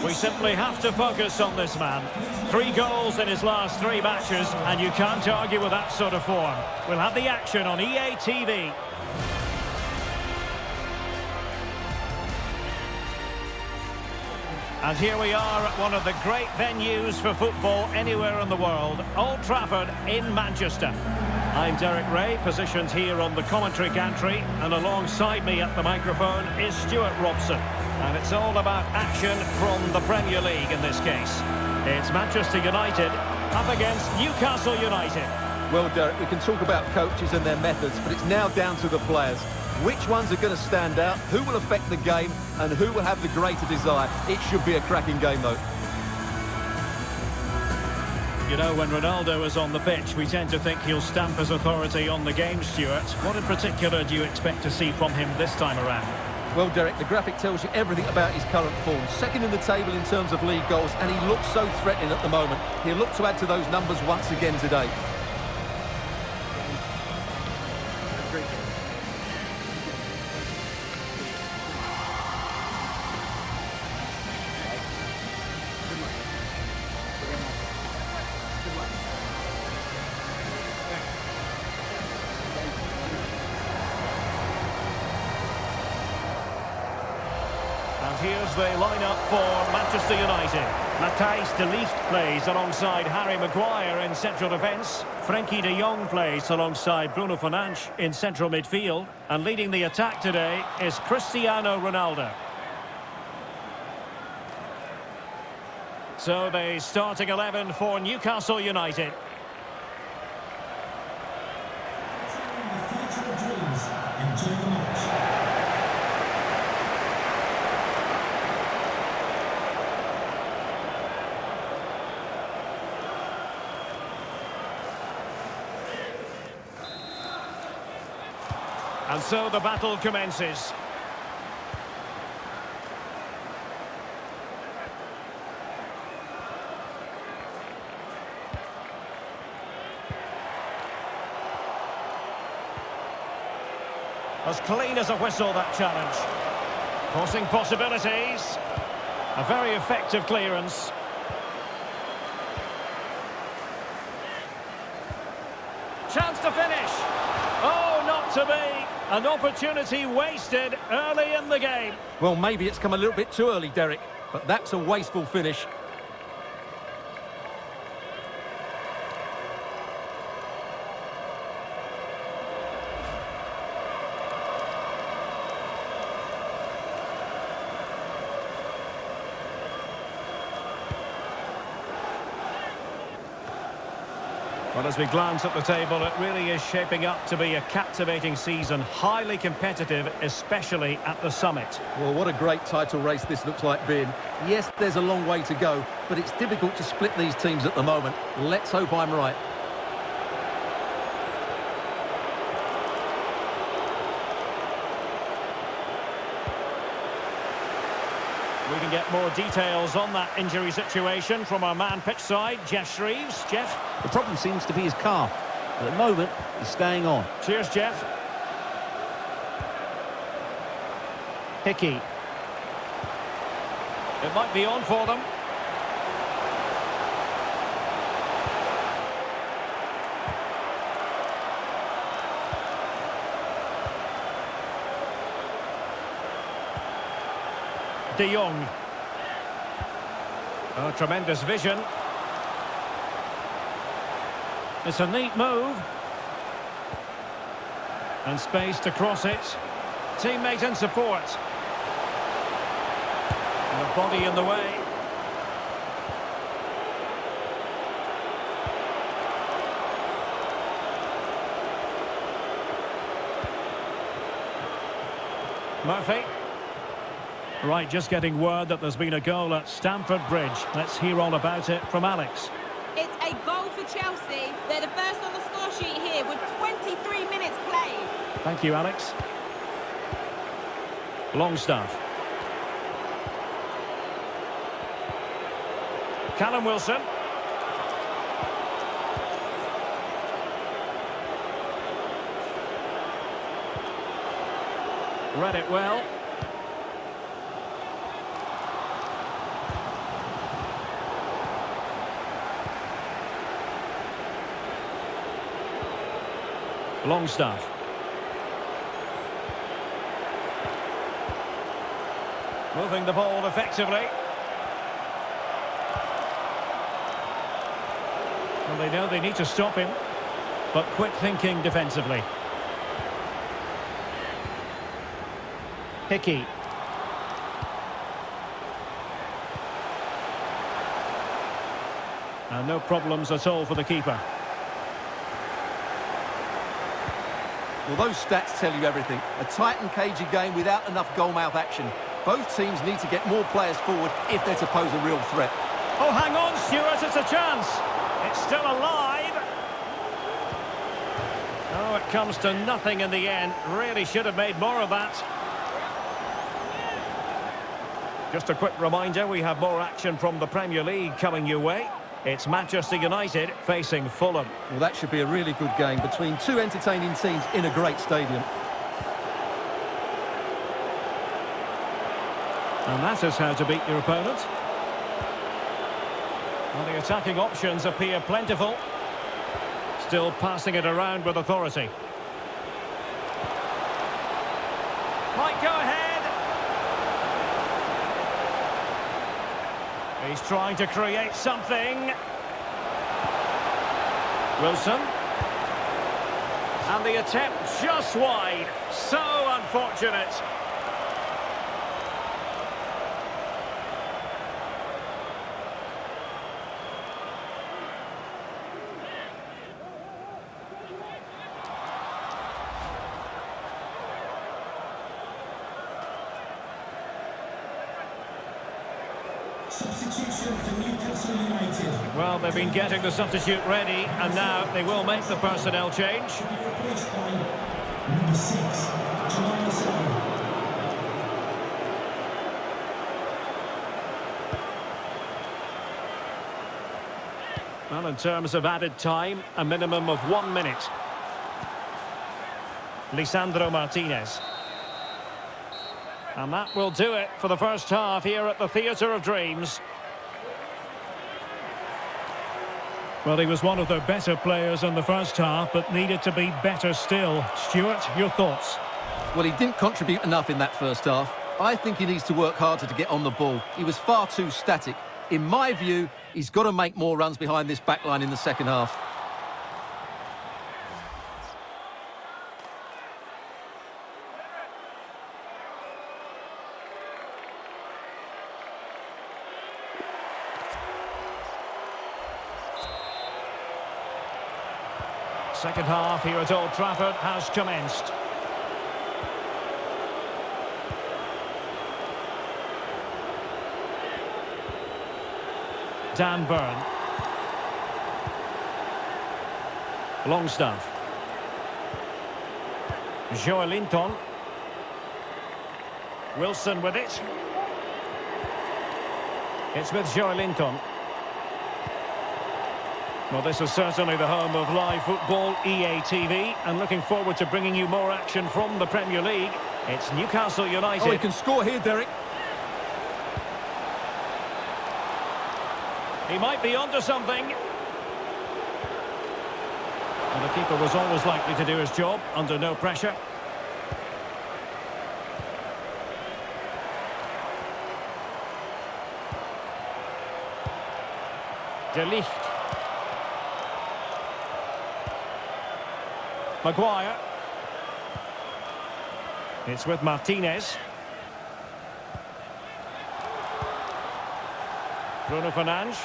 We simply have to focus on this man. 3 goals in his last 3 matches, and you can't argue with that sort of form. We'll have the action on EA TV. And here we are at one of the great venues for football anywhere in the world, Old Trafford in Manchester. I'm Derek Ray, positioned here on the commentary gantry, and alongside me at the microphone is Stuart Robson. And it's all about action from the Premier League in this case. It's Manchester United up against Newcastle United. Well, Derek, we can talk about coaches and their methods, but it's now down to the players. Which ones are going to stand out, who will affect the game, and who will have the greater desire? It should be a cracking game, though. You know, when Ronaldo is on the pitch, we tend to think he'll stamp his authority on the game, Stuart. What in particular do you expect to see from him this time around? Well, Derek, the graphic tells you everything about his current form. Second in the table in terms of league goals, and he looks so threatening at the moment. He'll look to add to those numbers once again today. And here's the lineup for Manchester United. Matthijs de Ligt plays alongside Harry Maguire in central defence. Frenkie de Jong plays alongside Bruno Fernandes in central midfield. And leading the attack today is Cristiano Ronaldo. So the starting 11 for Newcastle United. And so the battle commences. As clean as a whistle, that challenge. Crossing possibilities. A very effective clearance. Chance to finish. Oh, not to be. An opportunity wasted early in the game. Well, maybe it's come a little bit too early, Derek, but that's a wasteful finish. Well, as we glance at the table, it really is shaping up to be a captivating season, highly competitive, especially at the summit. Well, what a great title race this looks like being. Yes, there's a long way to go, but it's difficult to split these teams at the moment. Let's hope I'm right. We can get more details on that injury situation from our man pitch side, Jeff Shreves. Jeff? The problem seems to be his calf. At the moment, he's staying on. Cheers, Jeff. Hickey. It might be on for them. De Jong. Oh, tremendous vision. It's a neat move. And space to cross it. Teammate in support. And a body in the way. Murphy. Right, just getting word that there's been a goal at Stamford Bridge. Let's hear all about it from Alex. It's a goal for Chelsea. They're the first on the score sheet here with 23 minutes played. Thank you, Alex. Longstaff. Callum Wilson. Read it well. Longstaff. Moving the ball effectively. Well, they know they need to stop him, but quick thinking defensively. Hickey. And no problems at all for the keeper. Well, those stats tell you everything. A tight and cagey game without enough goal-mouth action. Both teams need to get more players forward if they're to pose a real threat. Oh, hang on, Stuart, it's a chance. It's still alive. Oh, it comes to nothing in the end. Really should have made more of that. Just a quick reminder, we have more action from the Premier League coming your way. It's Manchester United facing Fulham. Well, that should be a really good game between two entertaining teams in a great stadium. And that is how to beat your opponent. Well, the attacking options appear plentiful. Still passing it around with authority. Might go ahead. He's trying to create something. Wilson. And the attempt just wide. So unfortunate. Substitution for Newcastle United. Well, they've been getting the substitute ready, and now they will make the personnel change. To be replaced by number 6, Terimakasiiiih. Well, in terms of added time, a minimum of 1 minute. Lisandro Martinez. And that will do it for the first half here at the Theatre of Dreams. Well, he was one of their better players in the first half, but needed to be better still. Stuart, your thoughts? Well, he didn't contribute enough in that first half. I think he needs to work harder to get on the ball. He was far too static. In my view, he's got to make more runs behind this backline in the second half. Second half here at Old Trafford has commenced. Dan Burn. Longstaff. Joelinton. Wilson with it. It's with Joelinton. Well, this is certainly the home of live football, EA TV, and looking forward to bringing you more action from the Premier League. It's Newcastle United. Oh, he can score here, Derek. He might be onto something. And the keeper was always likely to do his job under no pressure. De Ligt. Maguire. It's with Martinez. Bruno Fernandes.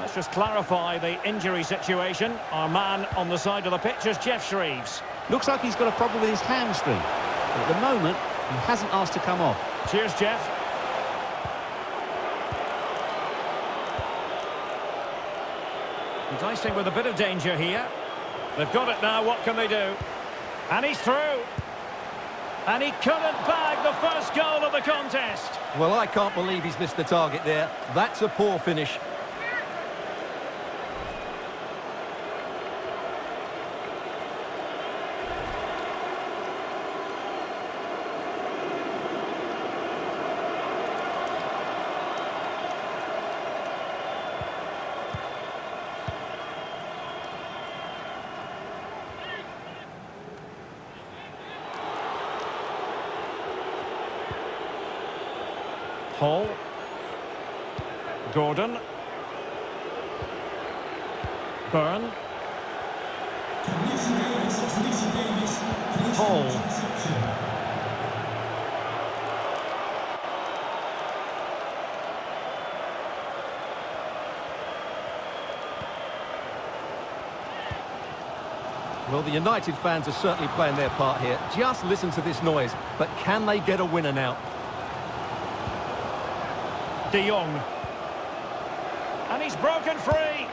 Let's just clarify the injury situation. Our man on the side of the pitch is Jeff Shreves. Looks like he's got a problem with his hamstring. But at the moment, he hasn't asked to come off. Cheers, Jeff. Enticing with a bit of danger here. They've got it now, what can they do? And he's through. And he couldn't bag the first goal of the contest. Well, I can't believe he's missed the target there. That's a poor finish. Hall. Gordon. Byrne. Hall. Well, the United fans are certainly playing their part here. Just listen to this noise. But can they get a winner now? De Jong. And he's broken free.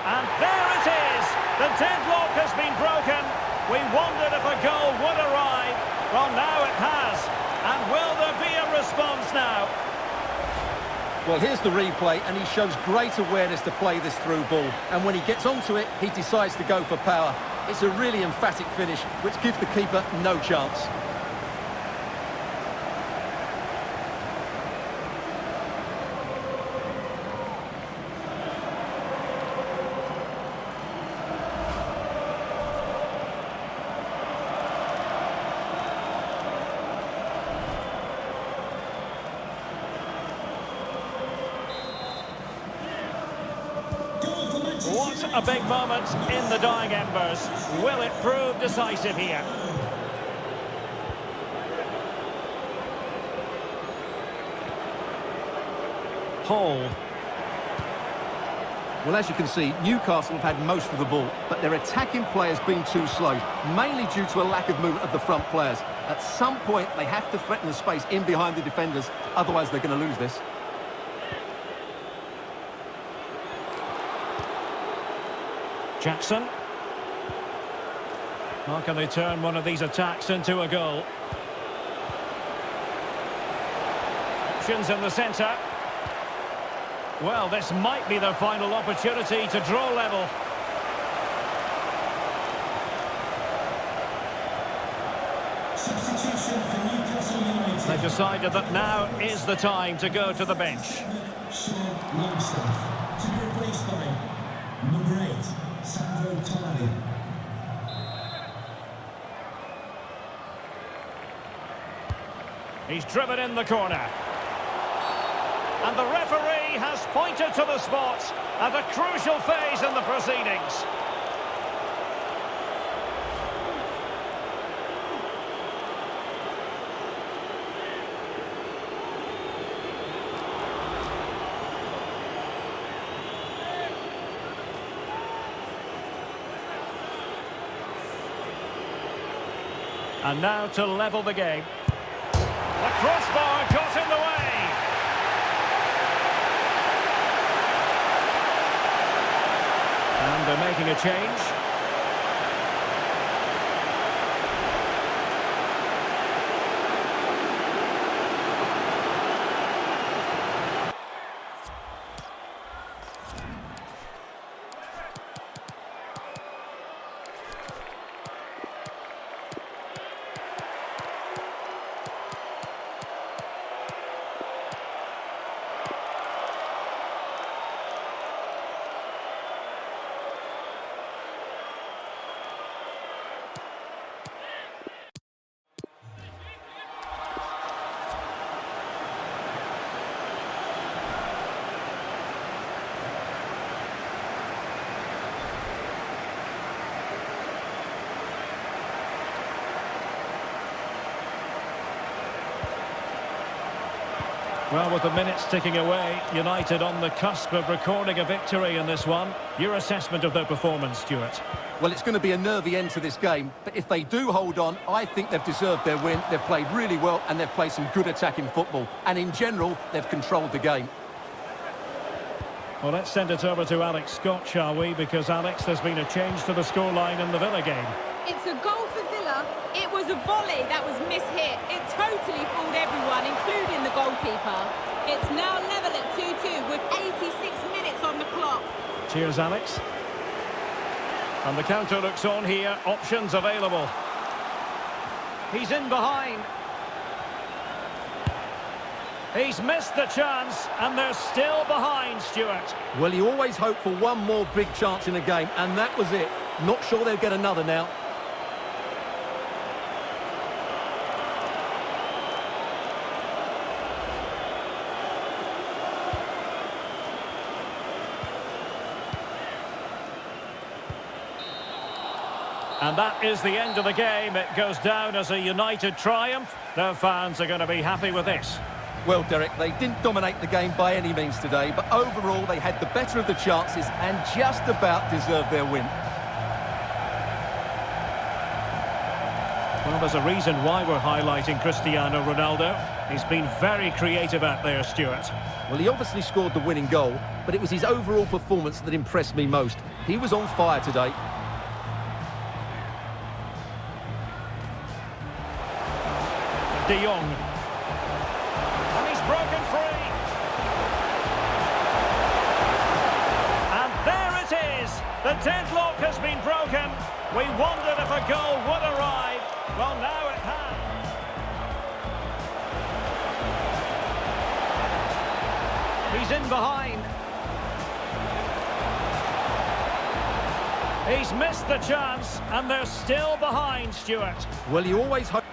And there it is. The deadlock has been broken. We wondered if a goal would arrive. Well, now it has. And will there be a response now? Well, here's the replay, and he shows great awareness to play this through ball. And when he gets onto it, he decides to go for power. It's a really emphatic finish, which gives the keeper no chance. What a big moment in the dying embers. Will it prove decisive here? Hall. Well, as you can see, Newcastle have had most of the ball, but their attacking players been too slow, mainly due to a lack of movement of the front players. At some point, they have to threaten the space in behind the defenders, otherwise they're going to lose this. Jackson. How can they turn one of these attacks into a goal? Options in the centre. Well, this might be their final opportunity to draw level. Substitution for Newcastle United. They've decided that now is the time to go to the bench. Longstaff to be replaced by number 8. Sandro Tonali. He's driven in the corner. And the referee has pointed to the spot at a crucial phase in the proceedings. And now to level the game. The crossbar got in the way. And they're making a change. Well, with the minutes ticking away, United on the cusp of recording a victory in this one. Your assessment of their performance, Stuart? Well, it's going to be a nervy end to this game, but if they do hold on, I think they've deserved their win. They've played really well and they've played some good attacking football. And in general, they've controlled the game. Well, let's send it over to Alex Scott, shall we? Because, Alex, there's been a change to the scoreline in the Villa game. It's a goal for Villa. It was a volley that was mishit. It totally fooled everyone, including the goalkeeper. It's now level at 2-2 with 86 minutes on the clock. Cheers, Alex. And the counter looks on here. Options available. He's in behind. He's missed the chance, and they're still behind, Stuart. Well, you always hope for one more big chance in a game, and that was it. Not sure they'll get another now. And that is the end of the game. It goes down as a united triumph. Their fans are going to be happy with this. Well, Derek, they didn't dominate the game by any means today, but overall they had the better of the chances and just about deserved their win. Well, there's a reason why we're highlighting Cristiano Ronaldo. He's been very creative out there, Stuart. Well, he obviously scored the winning goal, but it was his overall performance that impressed me most. He was on fire today. De Jong. And he's broken free. And there it is. The deadlock has been broken. We wondered if a goal would arrive. Well, now it has. He's in behind. He's missed the chance, and they're still behind, Stuart. Well, you always hope...